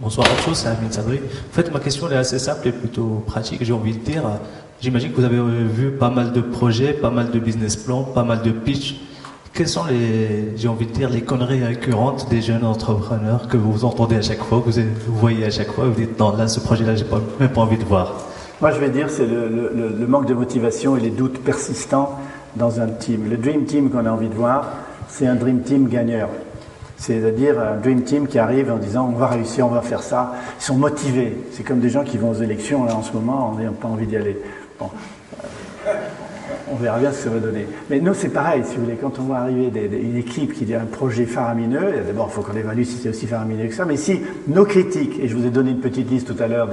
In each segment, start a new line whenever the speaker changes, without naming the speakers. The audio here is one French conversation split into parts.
Bonsoir à tous, c'est Amine Sadri. En fait, ma question elle est assez simple et plutôt pratique, j'ai envie de dire. J'imagine que vous avez vu pas mal de projets, pas mal de business plans, pas mal de pitch. Quelles sont j'ai envie de dire, les conneries récurrentes des jeunes entrepreneurs que vous entendez à chaque fois, que vous voyez à chaque fois, et vous dites non, là, ce projet-là, même pas envie de voir.
Moi, je vais dire, c'est le manque de motivation et les doutes persistants dans un team. Le Dream Team qu'on a envie de voir, c'est un Dream Team gagneur. C'est-à-dire un Dream Team qui arrive en disant on va réussir, on va faire ça. Ils sont motivés. C'est comme des gens qui vont aux élections, là, en ce moment, on n'a pas envie d'y aller. Bon. On verra bien ce que ça va donner. Mais nous, c'est pareil, si vous voulez, quand on voit arriver une équipe qui dit un projet faramineux, d'abord, il faut qu'on évalue si c'est aussi faramineux que ça, mais si nos critiques, et je vous ai donné une petite liste tout à l'heure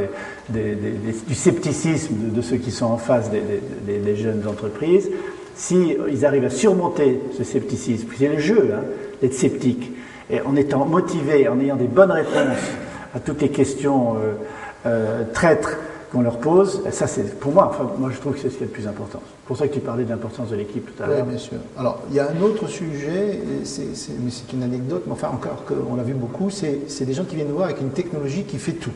du scepticisme de ceux qui sont en face des jeunes entreprises, si ils arrivent à surmonter ce scepticisme, c'est le jeu, hein, d'être sceptique, et en étant motivés, en ayant des bonnes réponses à toutes les questions traîtres qu'on leur pose, ça c'est pour moi, enfin, moi je trouve que c'est ce qui est le plus important. C'est pour ça que tu parlais de l'importance de l'équipe tout à l'heure.
Oui, bien sûr. Alors, il y a un autre sujet, mais c'est une anecdote, mais enfin encore qu'on l'a vu beaucoup, c'est des gens qui viennent nous voir avec une technologie qui fait tout.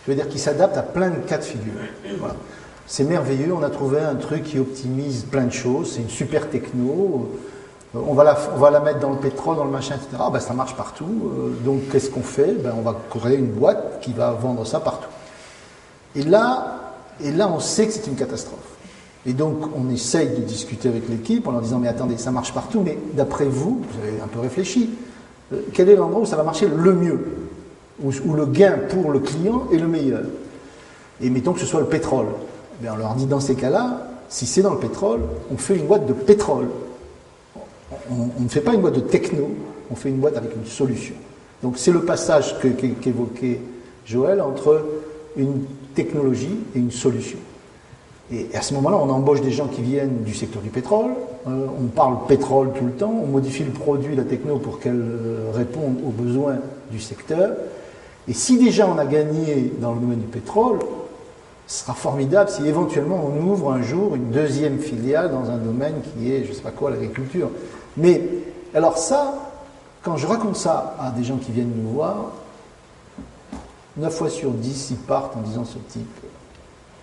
Je veux dire qui s'adapte à plein de cas de figure. Voilà. C'est merveilleux, on a trouvé un truc qui optimise plein de choses, c'est une super techno, on va la mettre dans le pétrole, dans le machin, etc. Ah, ben, ça marche partout, donc qu'est-ce qu'on fait? Ben, on va créer une boîte qui va vendre ça partout. Et là, on sait que c'est une catastrophe. Et donc, on essaye de discuter avec l'équipe en leur disant, mais attendez, ça marche partout, mais d'après vous, vous avez un peu réfléchi, quel est l'endroit où ça va marcher le mieux, où le gain pour le client est le meilleur? Et mettons que ce soit le pétrole. Bien, on leur dit, dans ces cas-là, si c'est dans le pétrole, on fait une boîte de pétrole. On ne fait pas une boîte de techno, on fait une boîte avec une solution. Donc, c'est le passage qu'évoquait Joël entre une technologie et une solution. Et à ce moment-là, on embauche des gens qui viennent du secteur du pétrole, on parle pétrole tout le temps, on modifie le produit, la techno pour qu'elle réponde aux besoins du secteur. Et si déjà on a gagné dans le domaine du pétrole, ce sera formidable si éventuellement on ouvre un jour une deuxième filiale dans un domaine qui est, je ne sais pas quoi, l'agriculture. Mais alors ça, quand je raconte ça à des gens qui viennent nous voir, 9 fois sur 10, ils partent en disant ce type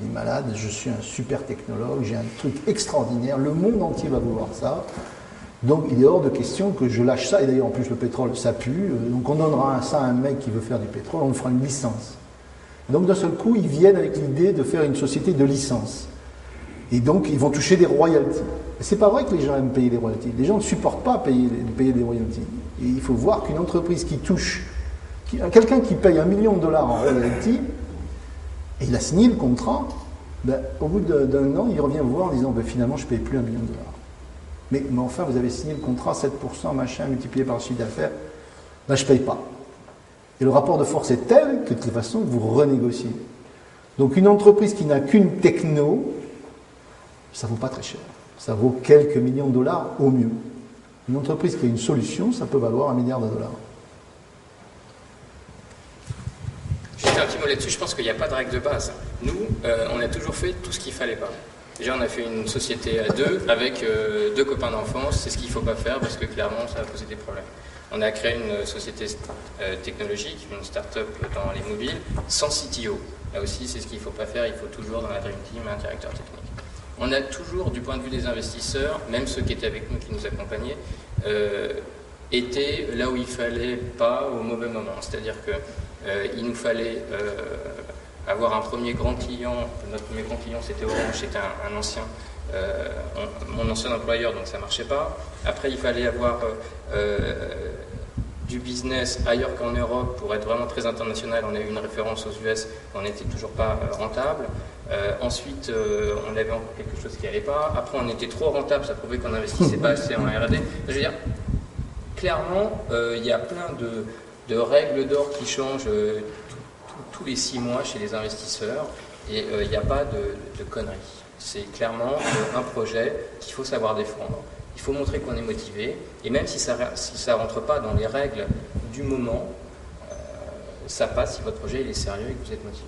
est malade, je suis un super technologue, j'ai un truc extraordinaire, le monde entier va vouloir ça. Donc il est hors de question que je lâche ça. Et d'ailleurs en plus le pétrole ça pue, donc on donnera ça à un mec qui veut faire du pétrole, on fera une licence. Donc d'un seul coup ils viennent avec l'idée de faire une société de licence. Et donc ils vont toucher des royalties. Et c'est pas vrai que les gens aiment payer des royalties. Les gens ne supportent pas payer des royalties. Et il faut voir qu'une entreprise qui touche quelqu'un qui paye $1 million en royalty, et il a signé le contrat, ben, au bout d'un an, il revient vous voir en disant ben, finalement, je ne paye plus $1 million. Mais enfin, vous avez signé le contrat, 7%, machin, multiplié par le chiffre d'affaires, ben, je ne paye pas. Et le rapport de force est tel que de toute façon, vous renégociez. Donc, une entreprise qui n'a qu'une techno, ça ne vaut pas très cher. Ça vaut quelques millions de dollars au mieux. Une entreprise qui a une solution, ça peut valoir $1 milliard.
Juste un petit mot là-dessus, je pense qu'il n'y a pas de règle de base. Nous, on a toujours fait tout ce qu'il ne fallait pas. Déjà, on a fait une société à deux, avec 2 copains d'enfance, c'est ce qu'il ne faut pas faire, parce que clairement, ça va poser des problèmes. On a créé une société technologique, une start-up dans les mobiles, sans CTO. Là aussi, c'est ce qu'il ne faut pas faire, il faut toujours dans la Dream Team un directeur technique. On a toujours, du point de vue des investisseurs, même ceux qui étaient avec nous, qui nous accompagnaient, étaient là où il ne fallait pas au mauvais moment. C'est-à-dire que il nous fallait avoir un premier grand client. Notre premier grand client c'était Orange, c'était un ancien, mon ancien employeur, donc ça ne marchait pas. Après il fallait avoir du business ailleurs qu'en Europe pour être vraiment très international. On a eu une référence aux US, on n'était toujours pas rentable. Ensuite on avait encore quelque chose qui n'allait pas. Après on était trop rentable, ça prouvait qu'on n'investissait pas assez en R&D. Je veux dire, clairement il y a plein de règles d'or qui changent tous les 6 mois chez les investisseurs et il n'y a pas de conneries. C'est clairement un projet qu'il faut savoir défendre. Il faut montrer qu'on est motivé et même si ça ne rentre pas dans les règles du moment, ça passe si votre projet il est sérieux et que vous êtes motivé.